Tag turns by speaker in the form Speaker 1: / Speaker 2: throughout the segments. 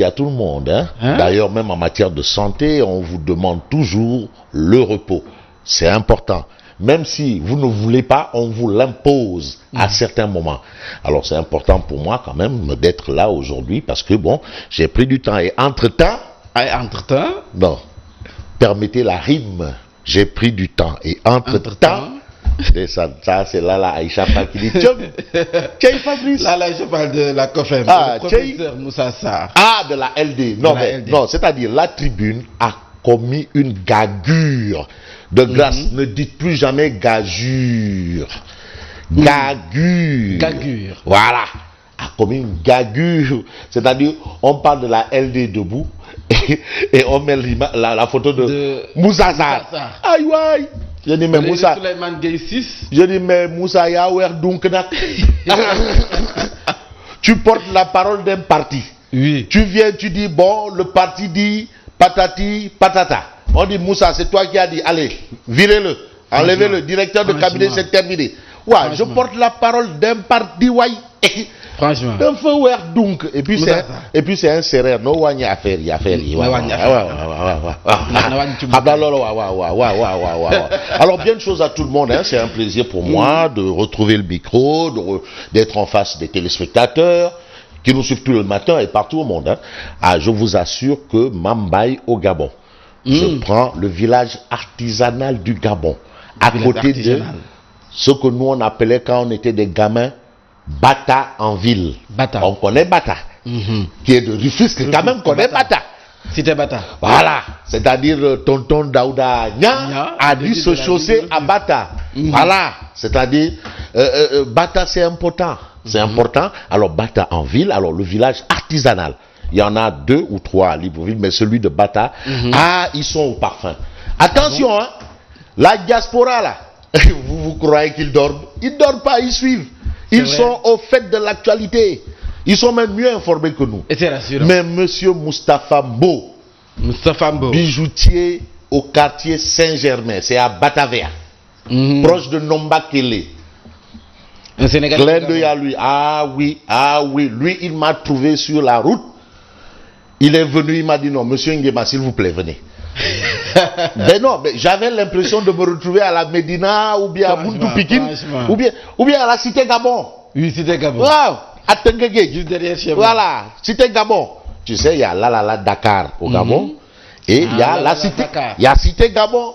Speaker 1: à tout le monde. D'ailleurs, même en matière de santé, on vous demande toujours le repos. C'est important. Même si vous ne voulez pas, on vous l'impose à certains moments. Alors c'est important pour moi quand même d'être là aujourd'hui parce que bon, j'ai pris du temps et entre-temps, bon, permettez la rime, j'ai pris du temps et entre-temps, ça c'est là Aïcha qui dit Tchèy Fabrice.
Speaker 2: Là je parle de la COFEM,
Speaker 1: le
Speaker 2: professeur Moussa Sarr.
Speaker 1: Ah, de la LD. Non, c'est-à-dire la tribune a commis une gageure. De grâce, ne dites plus jamais gageure. Gageure. Voilà. A commis une gageure. C'est-à-dire, on parle de la LD debout et on met la photo de Moussa Sarr. Aïe, aïe. Je dis, mais Moussa. Je dis, mais Moussa, donc, tu portes la parole d'un parti.
Speaker 2: Oui.
Speaker 1: Tu viens, tu dis, bon, le parti dit patati, patata. On dit, Moussa, c'est toi qui as dit, allez, virez-le, enlevez-le, directeur de cabinet, c'est terminé. Ouais, je porte la parole d'un parti, ouais.
Speaker 2: Franchement.
Speaker 1: Un feu, ouais, donc. Et puis c'est un serreur, no one affaire, Alors, bien de choses à tout le monde, c'est un plaisir pour moi de retrouver le micro, d'être en face des téléspectateurs qui nous suivent tout le matin et partout au monde. Ah, je vous assure que Mambaye au Gabon. Je prends le village artisanal du Gabon, à côté de ce que nous on appelait quand on était des gamins, Bata en ville.
Speaker 2: Bata.
Speaker 1: On connaît Bata, qui est de Rufisque, quand même connaît Bata.
Speaker 2: C'était Bata.
Speaker 1: Voilà, c'est-à-dire tonton Daouda Nya a dû se chausser à Bata. Voilà, c'est-à-dire Bata c'est important. C'est important. Alors Bata en ville, alors le village artisanal. Il y en a 2 ou 3 à Libreville, mais celui de Bata, ils sont au parfum. Attention, la diaspora là, vous croyez qu'ils dorment? Ils ne dorment pas, ils suivent. Ils sont au fait de l'actualité. Ils sont même mieux informés que nous.
Speaker 2: Et c'est rassurant.
Speaker 1: Mais monsieur Moustapha Mbo, bijoutier au quartier Saint-Germain, c'est à Batavia, proche de Nombakele.
Speaker 2: Un Sénégalais.
Speaker 1: Clin d'œil à lui. Ah oui, lui il m'a trouvé sur la route. Il est venu, il m'a dit non, monsieur Nguema, s'il vous plaît, venez. Ben non, mais j'avais l'impression de me retrouver à la Médina, ou bien à Buntu Pikine, ou bien à la Cité Gabon.
Speaker 2: Oui, Cité Gabon.
Speaker 1: Wow, à Tenguegué.
Speaker 2: Juste derrière chez moi.
Speaker 1: Voilà, Cité Gabon. Tu sais, il y a la Dakar au Gabon, et il y a la Cité, il y a Cité Gabon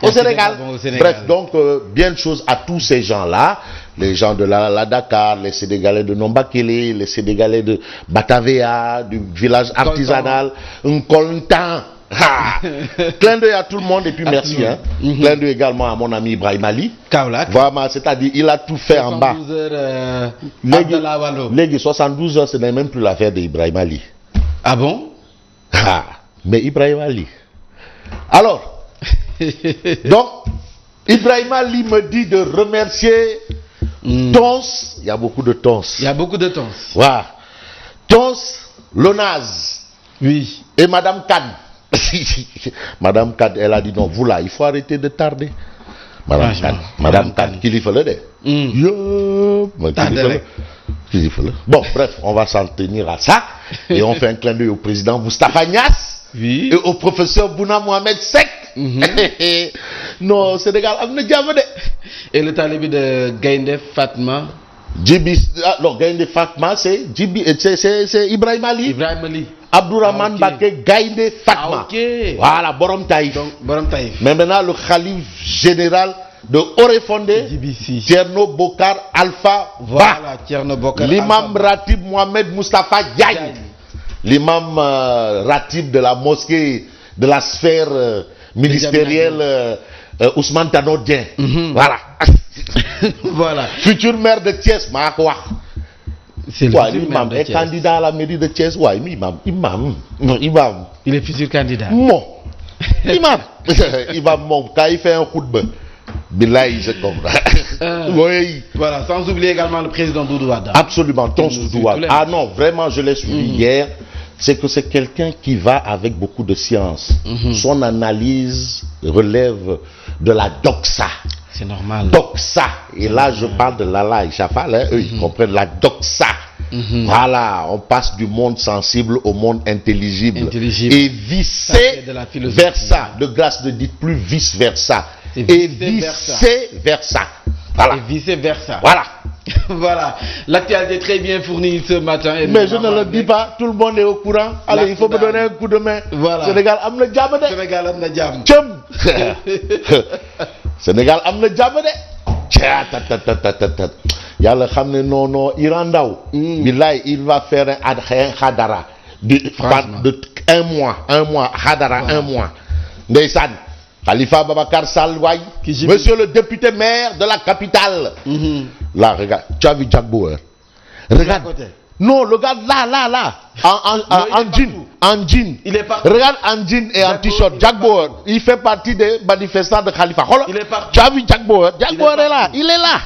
Speaker 1: au Sénégal. Bref, donc, bien de choses à tous ces gens-là. Les gens de la Dakar, les Sénégalais de Nombakele, les Sénégalais de Batavia, du village artisanal, Nkoltan. Clin d'œil à tout le monde et puis merci. Clin d'œil également à mon ami Ibrahim Ali. Vraiment, c'est-à-dire, il a tout fait en bas. 72 heures, ce n'est même plus l'affaire d'Ibrahim Ali.
Speaker 2: Ah bon?
Speaker 1: Mais Ibrahim Ali. Alors, donc, Ibrahim Ali me dit de remercier Tons, il y a beaucoup de Tons.
Speaker 2: Il y a beaucoup de Tons.
Speaker 1: Voilà. Tons, Lonaz.
Speaker 2: Oui.
Speaker 1: Et Madame Kad. Madame Kad, elle a dit non, vous là, il faut arrêter de tarder. Madame Kad, qu'il y fait le dé. Bon, bref, on va s'en tenir à ça. Et on fait un clin d'œil au président Moustapha Niasse.
Speaker 2: Oui.
Speaker 1: Et au professeur Bouna Mohamed Sek. Non, Sénégal,
Speaker 2: et le talibé de Gaïndé Fatma.
Speaker 1: Non, Gaïndé Fatma, c'est Ibrahim Ali.
Speaker 2: Ibrahim Ali.
Speaker 1: Abdourahmane Baké Gaïndé Fatma. Voilà, Borom Taïf. Mais maintenant, le calife général de Orefondé, Tierno Bokar Alpha Va. L'imam Ratib Mohamed Moustapha Diagne. L'imam Ratib de la mosquée de la sphère ministérielle Ousmane Tanodien. Voilà.
Speaker 2: Voilà.
Speaker 1: Futur maire de Thiès, Maakwa.
Speaker 2: C'est le futur maire de
Speaker 1: Thiès. Est candidat à la mairie de Thiès. Ouais, imam.
Speaker 2: Il est futur candidat.
Speaker 1: Mon. Imam. Mon, quand il fait un coup de bain. Bilaï, c'est comme ça. Oui.
Speaker 2: Voilà, sans oublier également le président Doudou Wade.
Speaker 1: Absolument, Tons Doudou Wade. Ah non, vraiment, je l'ai suivi hier. C'est que c'est quelqu'un qui va avec beaucoup de science. Son analyse relève de la doxa.
Speaker 2: C'est normal.
Speaker 1: Doxa. Et là, je parle de Lala et Chafal. Eux, ils comprennent la doxa. Voilà, on passe du monde sensible au monde intelligible. Et vice versa. De grâce, ne dites plus vice versa. Et vice versa. Voilà.
Speaker 2: Et vice versa.
Speaker 1: Voilà.
Speaker 2: Voilà. L'actualité est très bien fournie ce matin.
Speaker 1: Mais je ne le dis pas, tout le monde est au courant. Allez, il faut me donner un coup de main.
Speaker 2: Voilà.
Speaker 1: Sénégal am na jàmm de.
Speaker 2: Sénégal am na jàmm.
Speaker 1: Cëm. Sénégal am na jàmm de. Yàlla xam ne non Iran Ndaw. Billahi, il va faire un hadara de 1 mois hadara 1 mois. Ndeysaan Khalifa Babacar Sall waay. Monsieur le député maire de la capitale. Là, regarde, tu as vu Jack Bauer. Regarde. Non, le gars là. En jean.
Speaker 2: Il est parti.
Speaker 1: Regarde en jean et en t-shirt. Jack Bauer, il fait partie des manifestants de Khalifa.
Speaker 2: Il est parti.
Speaker 1: Tu as vu Jack Bauer? Jack Bauer est là. Il est là.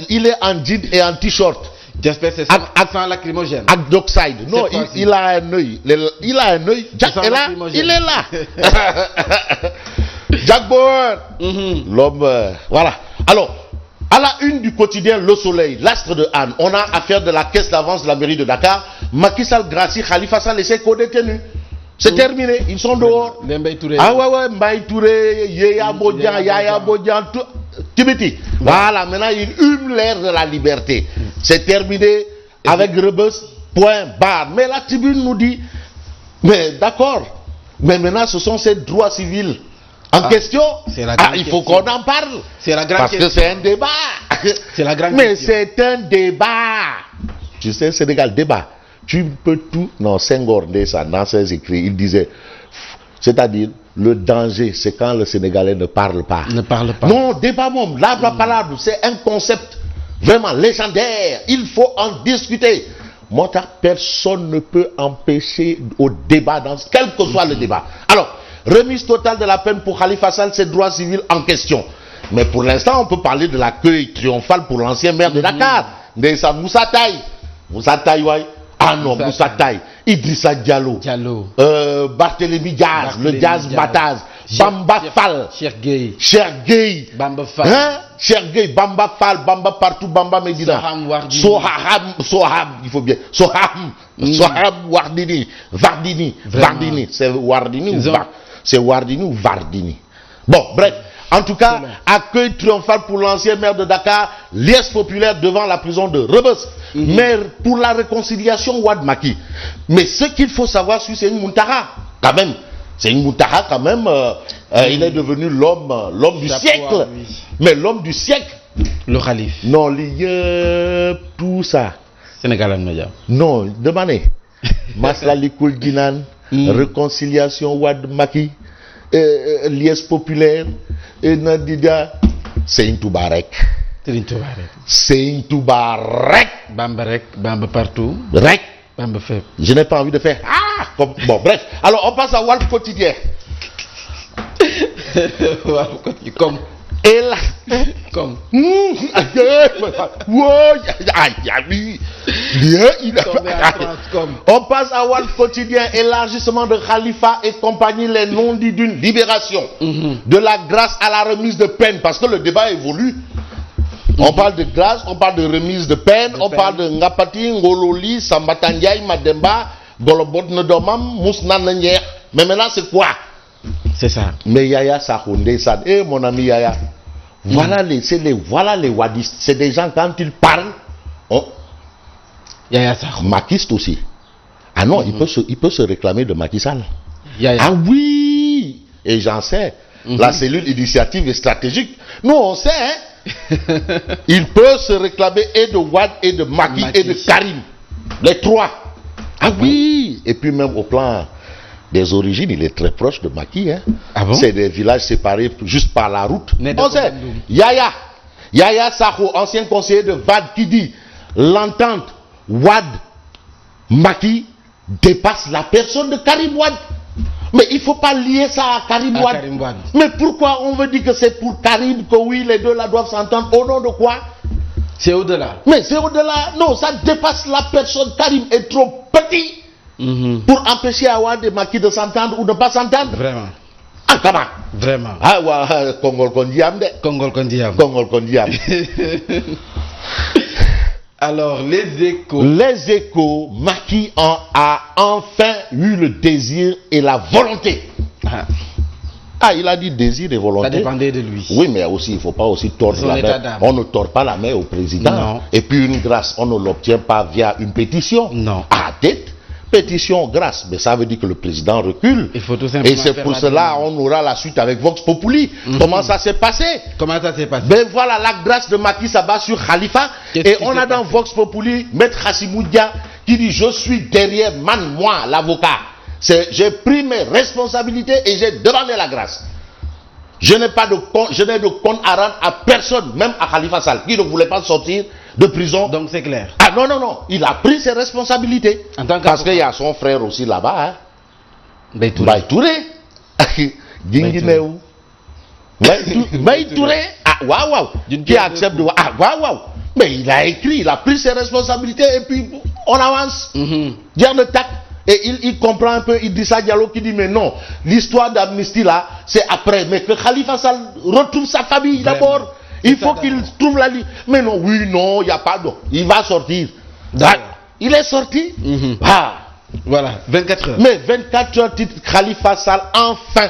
Speaker 1: Il est en jean et en t-shirt.
Speaker 2: J'espère que c'est sans lacrymogène.
Speaker 1: Avec d'oxyde. Non, il a un œil. Il a un œil. Jack est là. Il est là. Jack Bauer. L'homme. Voilà. Alors, à la une du quotidien Le Soleil, l'astre de Anne, on a affaire de la caisse d'avance de la mairie de Dakar. Macky Sall, Gracie, Khalifa Sall et ses co-détenus. C'est terminé. Ils sont dehors. Ah ouais, Mbaye Touré, Yaya Bodian, Tibiti. Voilà, maintenant ils hument l'air de la liberté. C'est terminé avec Rebus, point barre. Mais la tribune nous dit, mais d'accord, mais maintenant ce sont ces droits civils en question. Il faut qu'on en parle.
Speaker 2: C'est la grande
Speaker 1: parce
Speaker 2: question.
Speaker 1: Que c'est un débat.
Speaker 2: C'est la grande
Speaker 1: mais
Speaker 2: question.
Speaker 1: c'est un débat. Tu sais, Sénégal, débat. Tu peux tout. Non, Senghor, dans ses écrits, il disait, c'est-à-dire, le danger, c'est quand le Sénégalais ne parle pas.
Speaker 2: Ne parle pas.
Speaker 1: Non, débat, mon, la parole, c'est un concept vraiment légendaire. Il faut en discuter. Moi, personne ne peut empêcher au débat, quel que soit le débat. Alors, remise totale de la peine pour Khalifa Sall, ses droits civils en question. Mais pour l'instant, on peut parler de l'accueil triomphal pour l'ancien maire de Dakar, Ndeysaan Moussa Taye, ouais. Ah non, Moussa Taye, Idrissa Diallo. Barthélémy Diaz, le Diaz Mataz, Bamba Fall,
Speaker 2: Cheikh Gueye,
Speaker 1: Bamba Fall, hein? Cheikh Gueye, Bamba Fall, Bamba partout, Bamba Medina, Soham, il faut bien, Soham Wardini, Vardini, c'est Wardini ou Vardini. Bon, bref. En tout cas, accueil triomphal pour l'ancien maire de Dakar, liesse populaire devant la prison de Rebus. Mais pour la réconciliation Wade Macky. Mais ce qu'il faut savoir sur Seyni Mountakha, quand même. Seyni Mountakha, quand même, il est devenu l'homme du siècle. Mais l'homme du siècle.
Speaker 2: Le calife.
Speaker 1: Non, tout ça.
Speaker 2: Sénégal Amnadia.
Speaker 1: Non, demandez. Masla Likoul Dinan, réconciliation Wade Macky. Liesse populaire et Nadida Seyni Touba rek. Seyni Touba rek.
Speaker 2: Bamba partout.
Speaker 1: Rek.
Speaker 2: Bamba fait.
Speaker 1: Je n'ai pas envie de faire. Bon, bref. Alors on passe à Walf Quotidien.
Speaker 2: Comme.
Speaker 1: Et là.
Speaker 2: Comme.
Speaker 1: On passe à Walf Quotidien, élargissement de Khalifa et compagnie, les non-dits d'une libération. De la grâce à la remise de peine, parce que le débat évolue. On parle de grâce, on parle de remise de peine, on parle de Ngapati, Ngololi, Sambatandiaï, Mademba, Golobot Ndomam, Mousnan Nyer. Mais maintenant c'est quoi?
Speaker 2: C'est ça.
Speaker 1: Mais Yaya Sahounde Sad, mon ami Yaya, voilà les wadistes. C'est des gens, quand ils parlent,
Speaker 2: Yaya Sahounde.
Speaker 1: Mackiste aussi. Ah non, il peut se réclamer de Macky Sall.
Speaker 2: Yaya.
Speaker 1: Ah oui. Et j'en sais. La cellule initiative et stratégique. Nous, on sait, hein. Il peut se réclamer et de Wade et de Macky et de Karim. Les trois. Ah oui. Et puis même au plan des origines, il est très proche de Macky. Hein.
Speaker 2: Ah bon?
Speaker 1: C'est des villages séparés juste par la route. On sait. Yaya Sakho, ancien conseiller de Wade, qui dit l'entente Wade-Macky dépasse la personne de Karim Wade. Mais il ne faut pas lier ça à Karim Wade. Mais pourquoi on veut dire que c'est pour Karim que oui, les deux là doivent s'entendre? Au nom de quoi?
Speaker 2: C'est au-delà.
Speaker 1: Mais c'est au-delà. Non, ça dépasse la personne. Karim est trop petit pour empêcher à Wade et Macky de s'entendre ou de ne pas s'entendre.
Speaker 2: Vraiment.
Speaker 1: Ah, comment?
Speaker 2: Vraiment.
Speaker 1: Ah, ouais, Kongol Kondiam de.
Speaker 2: Kongol Kondiam.
Speaker 1: Kongol Kondiam.
Speaker 2: Alors, les échos.
Speaker 1: Les échos, Macky a enfin eu le désir et la volonté. Ah, il a dit désir et volonté.
Speaker 2: Ça dépendait de lui.
Speaker 1: Oui, mais aussi, il ne faut pas aussi tordre la main. On ne tord pas la main au président.
Speaker 2: Non.
Speaker 1: Et puis une grâce, on ne l'obtient pas via une pétition.
Speaker 2: Non.
Speaker 1: Ah, pétition, grâce. Mais ça veut dire que le président recule.
Speaker 2: Il faut tout simplement.
Speaker 1: Et c'est pour cela on aura la suite avec Vox Populi. Comment ça s'est passé?
Speaker 2: Comment ça s'est passé?
Speaker 1: Ben voilà, la grâce de Macky s'abat sur Khalifa. Et on a dans Vox Populi Maître Hassimou Dia qui dit: je suis derrière moi, l'avocat. J'ai pris mes responsabilités et j'ai demandé la grâce. Je n'ai de compte à rendre à personne, même à Khalifa Sall, qui ne voulait pas sortir de prison.
Speaker 2: Donc c'est clair.
Speaker 1: Ah non, il a pris ses responsabilités. Parce qu'il y a son frère aussi là-bas. Hein. Baye Touré. Guinguinéou. Baye Touré. Ah, waouh. Qui accepte de... Ah, waouh. Mais il a écrit, il a pris ses responsabilités et puis on avance. Dire le tac. Et il comprend un peu, il dit ça Diallo qui dit mais non, l'histoire d'amnistie là, c'est après. Mais que Khalifa Sall retrouve sa famille d'abord. Il faut qu'il trouve la ligne. Mais non, oui, non, il n'y a pas d'eau. Il va sortir. Il est sorti.
Speaker 2: Voilà, 24 heures.
Speaker 1: Mais 24 heures, titre Khalifa Sall, enfin,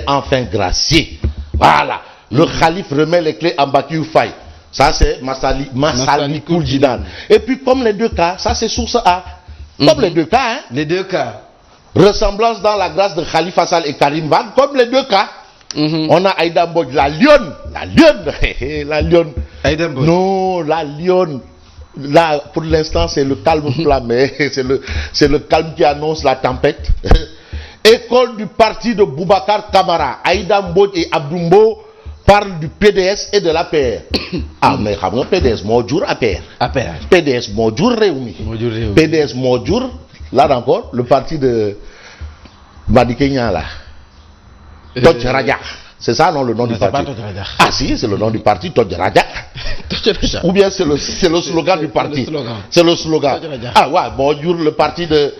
Speaker 1: enfin gracié. Voilà. Le Khalif remet les clés à Bakirou Faye. Ça, c'est Massali Kouljidan. Et puis, comme les deux cas, ça, c'est source A. Comme les deux cas, hein.
Speaker 2: Les deux cas.
Speaker 1: Ressemblance dans la grâce de Khalifa Sall et Karim Wade, comme les deux cas. On a Aïda Mbodj, la lionne. La lionne.
Speaker 2: Aïda Mbodj.
Speaker 1: Non, la lionne. Là, pour l'instant, c'est le calme plat, mais c'est le calme qui annonce la tempête. École du parti de Boubacar Camara, Aïda Mbodj et Abdoumbo parlent du PDS et de l'APR. Ah, mais le PDS, Modjour, APR. PDS, Modjour, Réumi. PDS, Modjour, là encore, le parti de Madi Kenya, là. Todj Raja. C'est ça, non, le nom du parti? Ah si, c'est le nom du parti, Todj Raja. Ou bien c'est le slogan du parti. C'est le slogan. Ah ouais, bonjour, le parti de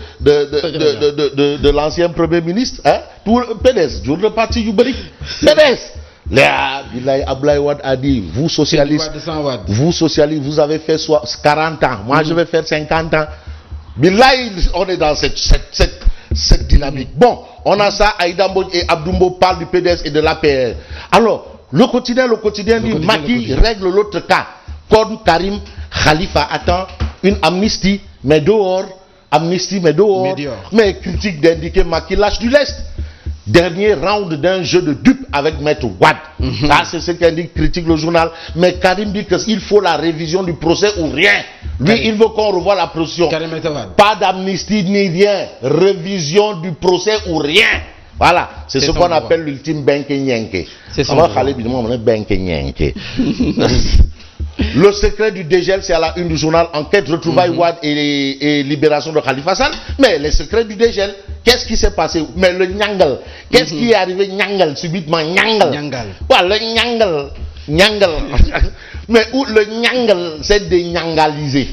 Speaker 1: l'ancien Premier ministre. Hein? Tout PDS, le parti du PDS. Abdoulaye Wade a dit, vous socialistes, vous avez fait 40 ans. Moi, je vais faire 50 ans. Billahi, on est dans cette dynamique. Bon, on a ça, Aïda Mbodj et Abdoumbo parlent du PDS et de l'APR. Alors, le quotidien dit Macky règle l'autre cas. Comme Karim Khalifa attend une amnistie, mais dehors. Mais critique d'indiquer Macky lâche du lest. Dernier round d'un jeu de dupes avec Maître Wade. Ça, c'est ce qu'indique critique le journal. Mais Karim dit qu'il faut la révision du procès ou rien. Lui, il veut qu'on revoie la procédure. Pas d'amnistie ni rien. Révision du procès ou rien. Voilà, c'est ce qu'on appelle l'ultime benke nyenke.
Speaker 2: C'est ça.
Speaker 1: Le secret du dégel, c'est à la une du journal. Enquête, retrouvailles Wade et libération de Khalifa Sall. Mais le secret du dégel, qu'est-ce qui s'est passé? Mais le Nyangal, qu'est-ce qui est arrivé? Nyangal, subitement Nyangal. Voilà, le Nyangal. Mais où le Nyangal, c'est dényangalisé.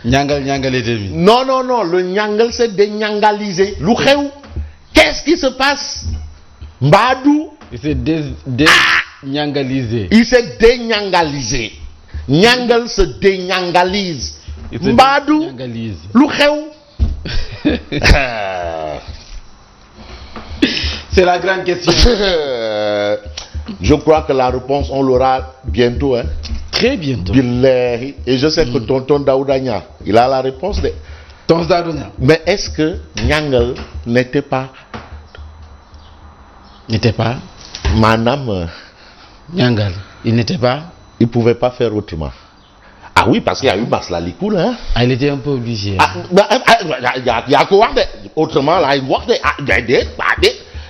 Speaker 2: Nyangal est demi.
Speaker 1: Non, le Nyangal, c'est dényangalisé. L'Ukhéou, qu'est-ce qui se passe? Mbadou.
Speaker 2: Il s'est dényangalisé.
Speaker 1: Il s'est dényangalisé. Nyangal se dényangalise. Mbadou. L'Ukhéou.
Speaker 2: C'est la grande question.
Speaker 1: Je crois que la réponse, on l'aura bientôt. Hein?
Speaker 2: Très bientôt.
Speaker 1: Et je sais que tonton Daoudania, il a la réponse.
Speaker 2: Tonton Daoudania.
Speaker 1: Mais est-ce que Nyangal n'était pas Madame
Speaker 2: Nyangal, il n'était pas.
Speaker 1: Il ne pouvait pas faire autrement. Ah oui, parce qu'il y a eu Masla Likoul. Hein?
Speaker 2: Ah, il était un peu obligé.
Speaker 1: Il y a quoi autrement là, il voit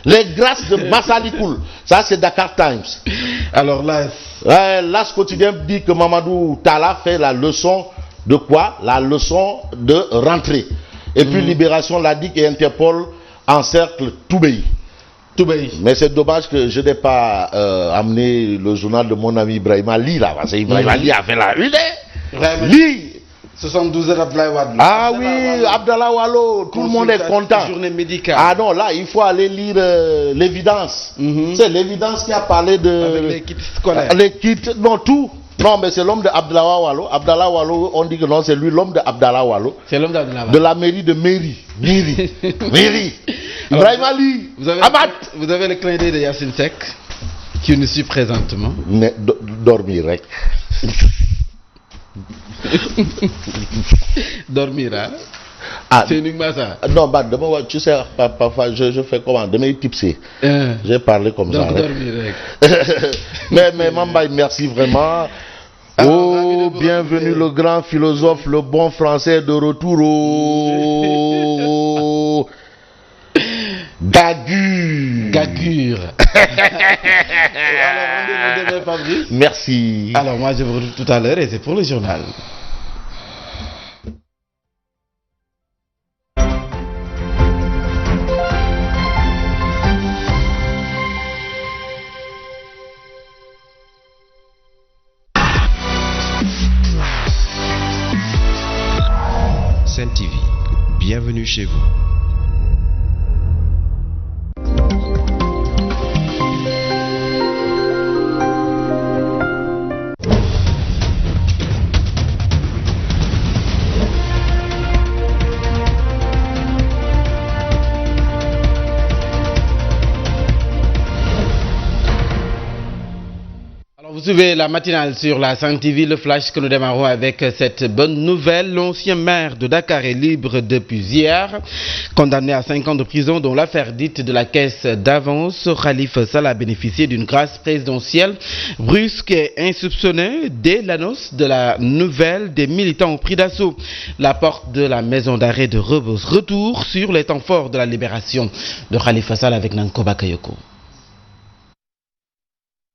Speaker 1: les grâces de Masla Likoul. Ça, c'est Dakar Times.
Speaker 2: Alors là,
Speaker 1: l'As quotidien dit que Mamadou Talla fait la leçon de quoi? La leçon de rentrée. Et puis Libération l'a dit et Interpol encercle Toubéi. Mais c'est dommage que je n'ai pas amené le journal de mon ami Ibrahim Ali là, parce que Ibrahim Ali a fait la une. Lis.
Speaker 2: 72 heures Abdoulaye Wade.
Speaker 1: Ah oui, Abdallah Wallo, tout le monde est content.
Speaker 2: Journée médicale.
Speaker 1: Ah non, là, il faut aller lire l'évidence. C'est l'évidence qui a parlé de...
Speaker 2: Avec les kits scolaires.
Speaker 1: Les kits, non, tout. Non, mais c'est l'homme de Abdallah Wallo. Abdallah Wallo, on dit que non, c'est lui l'homme de Abdallah Wallo.
Speaker 2: C'est l'homme d'Abdallah Wallo.
Speaker 1: De la mairie de Mairie. Ibrahim Ali.
Speaker 2: Vous avez le clin d'œil de Yassine Seck, qui nous suit présentement.
Speaker 1: Mais dormir, rek.
Speaker 2: Dormir, hein? C'est uniquement ça.
Speaker 1: Non, bah, tu sais, parfois, je fais comment? Demain, tipsy. J'ai parlé comme
Speaker 2: donc,
Speaker 1: ça.
Speaker 2: Donc, dormir.
Speaker 1: mais Mamba, merci vraiment. Oh, bienvenue le grand philosophe, le bon français de retour. Oh.
Speaker 2: Gagure. Alors, on dit Fabrice.
Speaker 1: Merci.
Speaker 2: Alors, moi, je vous retrouve tout à l'heure et c'est pour le journal.
Speaker 3: Sen TV, bienvenue chez vous.
Speaker 2: Vous suivez la matinale sur la Sen TV, le flash que nous démarrons avec cette bonne nouvelle. L'ancien maire de Dakar est libre depuis hier, condamné à 5 ans de prison dont l'affaire dite de la caisse d'avance. Khalifa Sall a bénéficié d'une grâce présidentielle brusque et insoupçonnée. Dès l'annonce de la nouvelle, des militants ont pris d'assaut la porte de la maison d'arrêt de Rebeuss. Retour sur les temps forts de la libération de Khalifa Sall avec Nanko Bakayoko.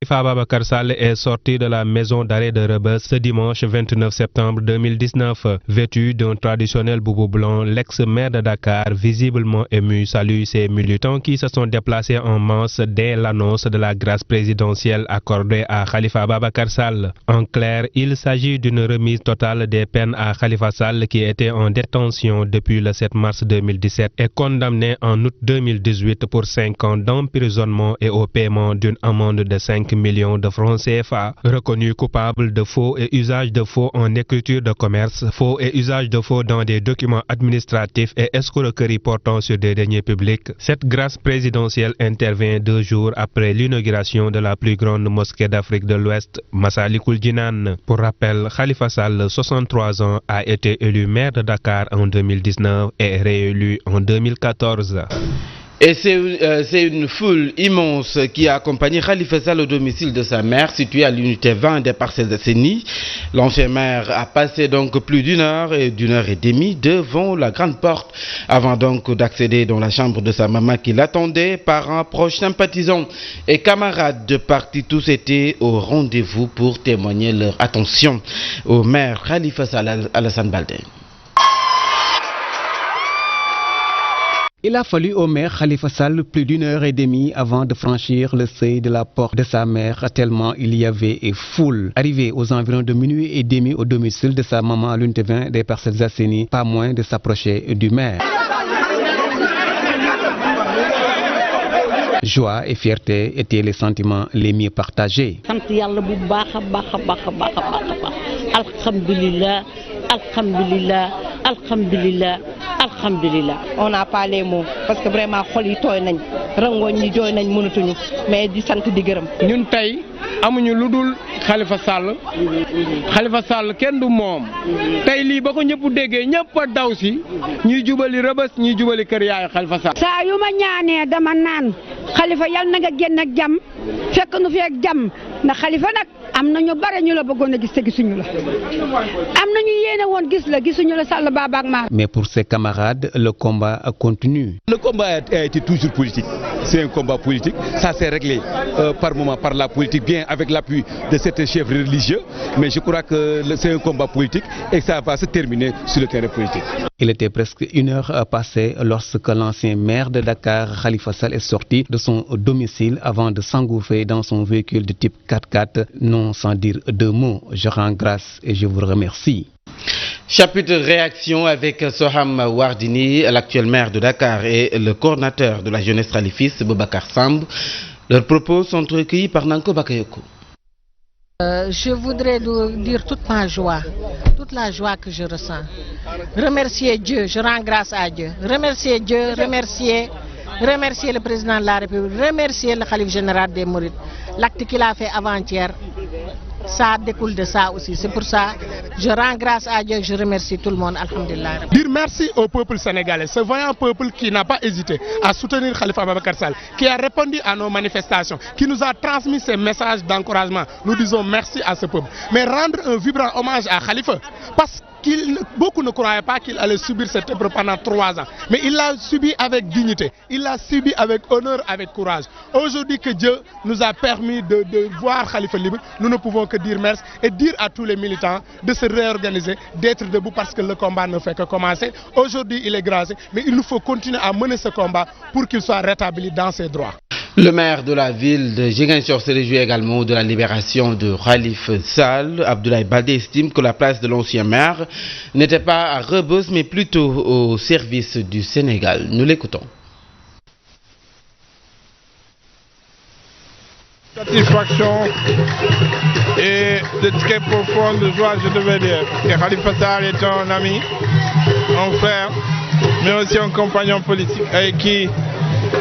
Speaker 4: Khalifa Ababacar Sall est sorti de la maison d'arrêt de Rebeuss ce dimanche 29 septembre 2019. Vêtu d'un traditionnel boubou blanc, l'ex-maire de Dakar, visiblement ému, salue ses militants qui se sont déplacés en masse dès l'annonce de la grâce présidentielle accordée à Khalifa Ababacar Sall. En clair, il s'agit d'une remise totale des peines à Khalifa Sall qui était en détention depuis le 7 mars 2017 et condamné en août 2018 pour 5 ans d'emprisonnement et au paiement d'une amende de 5 millions de francs CFA, reconnu coupable de faux et usage de faux en écriture de commerce, faux et usage de faux dans des documents administratifs et escroquerie portant sur des deniers publics. Cette grâce présidentielle intervient 2 jours après l'inauguration de la plus grande mosquée d'Afrique de l'Ouest, Massalikul Jinan. Pour rappel, Khalifa Sall, 63 ans, a été élu maire de Dakar en 2019 et réélu en 2014.
Speaker 2: Et c'est une foule immense qui a accompagné Khalifa Sall au domicile de sa mère, située à l'unité 20 des Parcelles Assainies. L'ancien maire a passé donc plus d'une heure et demie devant la grande porte, avant donc d'accéder dans la chambre de sa maman qui l'attendait. Parents, proches, sympathisants et camarades de parti, tous étaient au rendez-vous pour témoigner leur attention au maire Khalifa Sall Alassane Baldé.
Speaker 5: Il a fallu au maire Khalifa Sall plus d'une heure et demie avant de franchir le seuil de la porte de sa mère, tellement il y avait foule. Arrivé aux environs de minuit et demi au domicile de sa maman à l'unité 20 des Parcelles Assainies, pas moins de s'approcher du maire. Joie et fierté étaient les sentiments les mieux partagés.
Speaker 6: Alhamdulillah, alhamdulillah, alhamdulillah. On n'a pas les mots parce que vraiment xol yi toy nañ rangoñ ñi joy nañ mënatuñu mais di sant di gërëm.
Speaker 7: Ñun tay amuñu ludul Khalifa Sall. Khalifa Sall kenn du moom. Tay li bako ñepp déggé ñepp daw ci ñuy jubali Rebeuss ñuy jubali kër yaay Khalifa Sall.
Speaker 8: Saa yu ma ñaané dama naan Khalifa yal na nga génn ak jàmm fekk nu fi ak jàmm na Khalifa nag am na ñu bare ñu la bëggoon a gis te gisuñu la am na ñu yéene woon gis la gisuñu la Sall Baba ak Mar.
Speaker 5: Mais pour ses camarades, le combat continue.
Speaker 9: Le combat a été toujours politique. C'est un combat politique. Ça s'est réglé par moment par la politique, bien avec l'appui de certains chefs religieux. Mais je crois que c'est un combat politique et ça va se terminer sur le terrain politique.
Speaker 5: Il était presque une heure passée lorsque l'ancien maire de Dakar, Khalifa Sall, est sorti de son domicile avant de s'engouffrer dans son véhicule de type 4x4, non sans dire 2 mots. Je rends grâce et je vous remercie.
Speaker 2: Chapitre réaction avec Soham Wardini, l'actuel maire de Dakar, et le coordinateur de la jeunesse salafiste, Boubacar Samb. Leurs propos sont recueillis par Nanko Bakayoko.
Speaker 10: Je voudrais dire toute ma joie, toute la joie que je ressens. Remercier Dieu, je rends grâce à Dieu. Remercier Dieu, remercier le président de la République, remercier le khalife général des Mourides. L'acte qu'il a fait avant-hier, ça découle de ça aussi. C'est pour ça que je rends grâce à Dieu et je remercie tout le monde. Alhamdulillah.
Speaker 7: Dire merci au peuple sénégalais, ce voyant peuple qui n'a pas hésité à soutenir Khalifa Ababacar Sall, qui a répondu à nos manifestations, qui nous a transmis ces messages d'encouragement. Nous disons merci à ce peuple. Mais rendre un vibrant hommage à Khalifa, parce que beaucoup ne croyaient pas qu'il allait subir cette épreuve pendant 3 ans. Mais il l'a subi avec dignité, il l'a subi avec honneur, avec courage. Aujourd'hui que Dieu nous a permis de voir Khalifa libre, nous ne pouvons que dire merci et dire à tous les militants de se réorganiser, d'être debout parce que le combat ne fait que commencer. Aujourd'hui il est grâce, mais il nous faut continuer à mener ce combat pour qu'il soit rétabli dans ses droits.
Speaker 2: Le maire de la ville de Ziguinchor se réjouit également de la libération de Khalifa Sall. Abdoulaye Baldé estime que la place de l'ancien maire n'était pas à Rebeuss mais plutôt au service du Sénégal. Nous l'écoutons.
Speaker 11: Satisfaction et de très profonde joie, je devais dire. Que Khalifa Sall est un ami, un frère, mais aussi un compagnon politique avec qui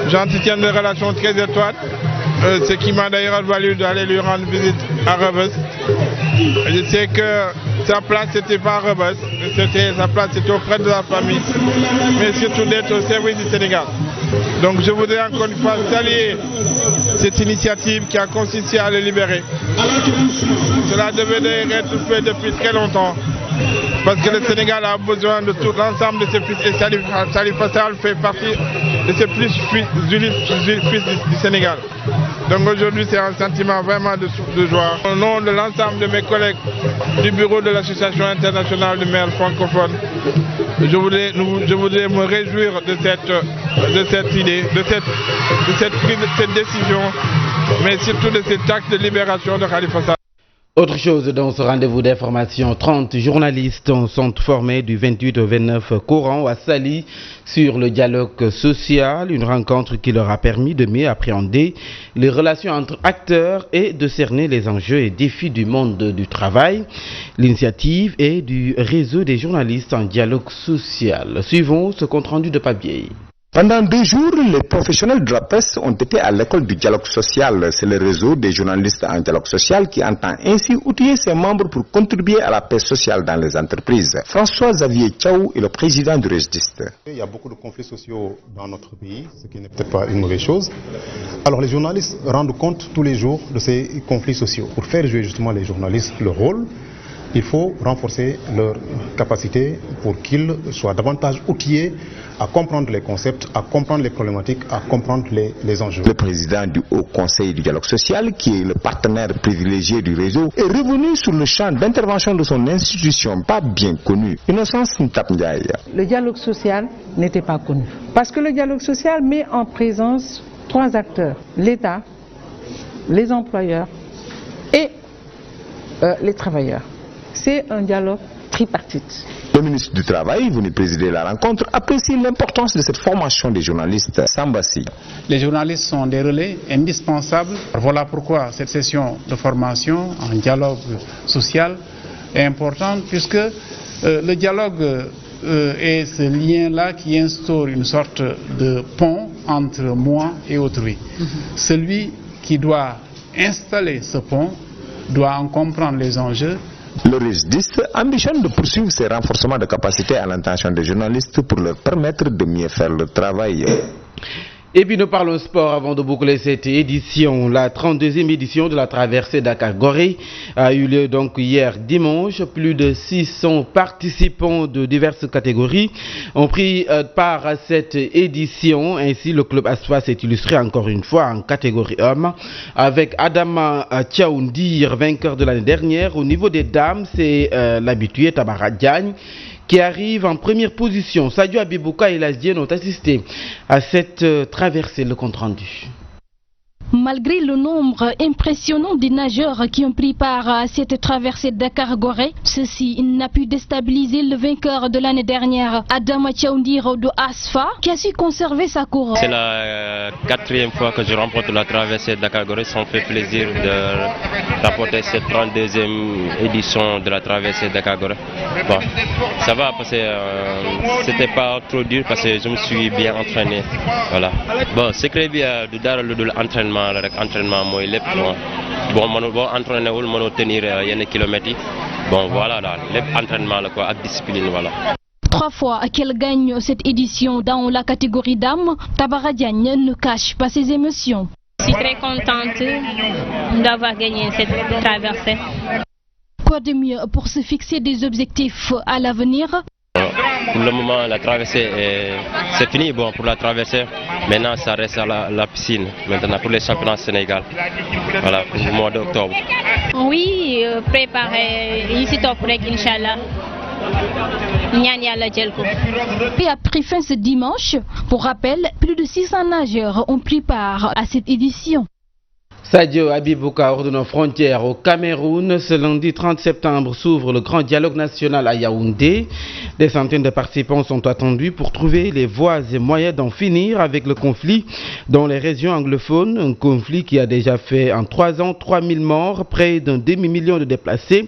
Speaker 11: j'entretiens des relations très étroites, ce qui m'a d'ailleurs valu d'aller lui rendre visite à Rebeuss. Je sais que sa place n'était pas à Rebeuss, sa place était auprès de la famille, mais surtout d'être au service du Sénégal. Donc je voudrais encore une fois saluer cette initiative qui a consisté à le libérer. Cela devait être fait depuis très longtemps, parce que le Sénégal a besoin de tout l'ensemble de ses fils et Khalifa Sall fait partie de ces fils du Sénégal. Donc aujourd'hui c'est un sentiment vraiment de joie. Au nom de l'ensemble de mes collègues du bureau de l'Association internationale de maires francophones, je voudrais me réjouir de cette idée, de cette décision, mais surtout de cet acte de libération de Khalifa Sall.
Speaker 2: Autre chose dans ce rendez-vous d'information, 30 journalistes sont formés du 28 au 29 courant à Saly sur le dialogue social, une rencontre qui leur a permis de mieux appréhender les relations entre acteurs et de cerner les enjeux et défis du monde du travail. L'initiative est du réseau des journalistes en dialogue social. Suivons ce compte-rendu de Papier.
Speaker 12: Pendant 2 jours, les professionnels de la presse ont été à l'école du dialogue social. C'est le réseau des journalistes en dialogue social qui entend ainsi outiller ses membres pour contribuer à la paix sociale dans les entreprises. François-Xavier Tchaou est le président du registre.
Speaker 13: Il y a beaucoup de conflits sociaux dans notre pays, ce qui n'est peut-être pas une mauvaise chose. Alors les journalistes rendent compte tous les jours de ces conflits sociaux. Pour faire jouer justement les journalistes leur rôle, il faut renforcer leur capacité pour qu'ils soient davantage outillés à comprendre les concepts, à comprendre les problématiques, à comprendre les enjeux.
Speaker 12: Le président du Haut Conseil du dialogue social, qui est le partenaire privilégié du réseau, est revenu sur le champ d'intervention de son institution, pas bien connue, Innocence Ntap-Ndiaye.
Speaker 14: Le dialogue social n'était pas connu. Parce que le dialogue social met en présence 3 acteurs, l'État, les employeurs et les travailleurs. C'est un dialogue tripartite.
Speaker 12: Le ministre du Travail, venu présider la rencontre, apprécie l'importance de cette formation des journalistes. Sambassi.
Speaker 15: Les journalistes sont des relais indispensables. Voilà pourquoi cette session de formation en dialogue social est importante, puisque le dialogue est ce lien-là qui instaure une sorte de pont entre moi et autrui. Celui qui doit installer ce pont doit en comprendre les enjeux.
Speaker 12: Le registre ambitionne de poursuivre ces renforcements de capacité à l'intention des journalistes pour leur permettre de mieux faire le travail.
Speaker 2: Et puis nous parlons sport avant de boucler cette édition. La 32e édition de la traversée Dakar-Gorée a eu lieu donc hier dimanche. Plus de 600 participants de diverses catégories ont pris part à cette édition. Ainsi, le club Asfa s'est illustré encore une fois en catégorie homme avec Adama Tchaoundir, vainqueur de l'année dernière. Au niveau des dames, c'est l'habitué Tabara Diagne qui arrive en première position. Sadio Abibouka et Lasdien ont assisté à cette traversée, le compte rendu.
Speaker 16: Malgré le nombre impressionnant de nageurs qui ont pris part à cette traversée Dakar-Gorée, ceci n'a pu déstabiliser le vainqueur de l'année dernière, Adama Tchaoundiro de Asfa, qui a su conserver sa couronne.
Speaker 17: C'est la 4e fois que je remporte la traversée Dakar-Gorée. Ça me fait plaisir de remporter cette 32e édition de la traversée Dakar-Gorée. Bon, ça va parce que c'était pas trop dur parce que je me suis bien entraîné. Voilà. Bon, secret bi du dara lu dul entraînement la rek, entraînement mooy lépp bon mënu boo entraîné wul mënoo tenir yenn kilomètres yi bon voilà daal lépp entraînement la quoi ak discipline voilà.
Speaker 16: 3 fois qu'elle gagne cette édition dans la catégorie dames, Tabara Diagne ne cache pas ses émotions.
Speaker 18: Je suis très contente d'avoir gagné cette traversée.
Speaker 16: Quoi de mieux pour se fixer des objectifs à l'avenir?
Speaker 17: Pour le moment, la traversée, c'est fini bon, pour la traversée. Maintenant, ça reste à la piscine. Maintenant, pour les championnats Sénégal. Voilà, pour le mois d'octobre.
Speaker 18: Oui, préparé. Ici, top rek, Inch'Allah.
Speaker 16: Et a pris fin ce dimanche. Pour rappel, plus de 600 nageurs ont pris part à cette édition.
Speaker 2: Sadio Habibouka hors de nos frontières au Cameroun. Ce lundi 30 septembre s'ouvre le grand dialogue national à Yaoundé. Des centaines de participants sont attendus pour trouver les voies et moyens d'en finir avec le conflit dans les régions anglophones. Un conflit qui a déjà fait en 3 ans 3000 morts, près d'un demi-million de déplacés,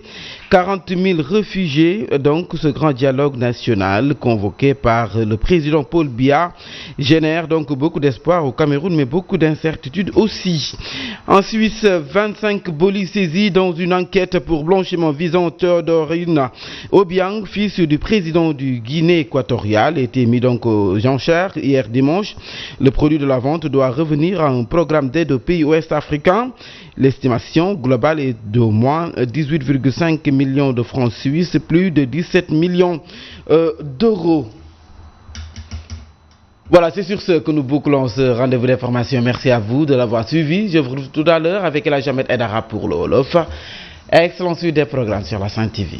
Speaker 2: 40 000 réfugiés. Donc ce grand dialogue national convoqué par le président Paul Biya génère donc beaucoup d'espoir au Cameroun mais beaucoup d'incertitudes aussi. En Suisse, 25 bolis saisis dans une enquête pour blanchiment visant Théodorine Obiang, fils du président du Guinée équatoriale, a été mis donc aux enchères hier dimanche. Le produit de la vente doit revenir à un programme d'aide aux pays ouest africains. L'estimation globale est d'au moins 18,5 millions de francs suisses, plus de 17 millions d'euros. Voilà, c'est sur ce que nous bouclons ce rendez-vous d'information. Merci à vous de l'avoir suivi. Je vous retrouve tout à l'heure avec El Hadj Ahmed Aidara pour le Wolof. Excellente suite des programmes sur la Sen TV.